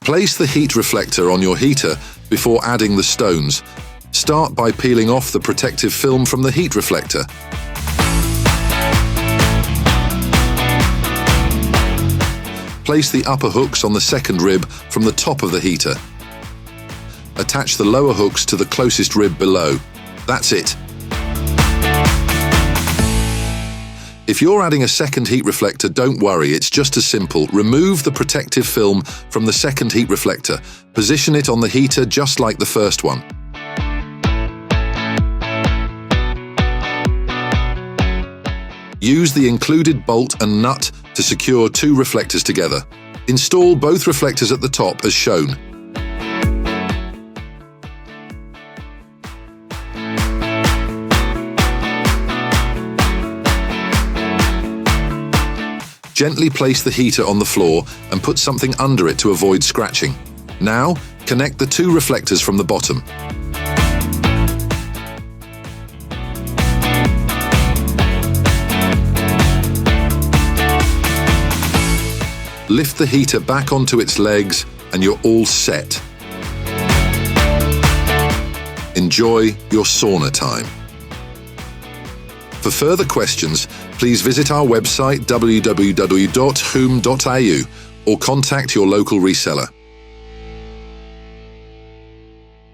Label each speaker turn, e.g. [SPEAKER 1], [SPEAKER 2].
[SPEAKER 1] Place the heat reflector on your heater before adding the stones. Start by peeling off the protective film from the heat reflector. Place the upper hooks on the second rib from the top of the heater. Attach the lower hooks to the closest rib below. That's it. If you're adding a second heat reflector, don't worry, it's just as simple. Remove the protective film from the second heat reflector. Position it on the heater just like the first one. Use the included bolt and nut to secure two reflectors together. Install both reflectors at the top as shown. Gently place the heater on the floor and put something under it to avoid scratching. Now, connect the two reflectors from the bottom. Lift the heater back onto its legs and you're all set. Enjoy your sauna time. For further questions, please visit our website www.huum.au or contact your local reseller.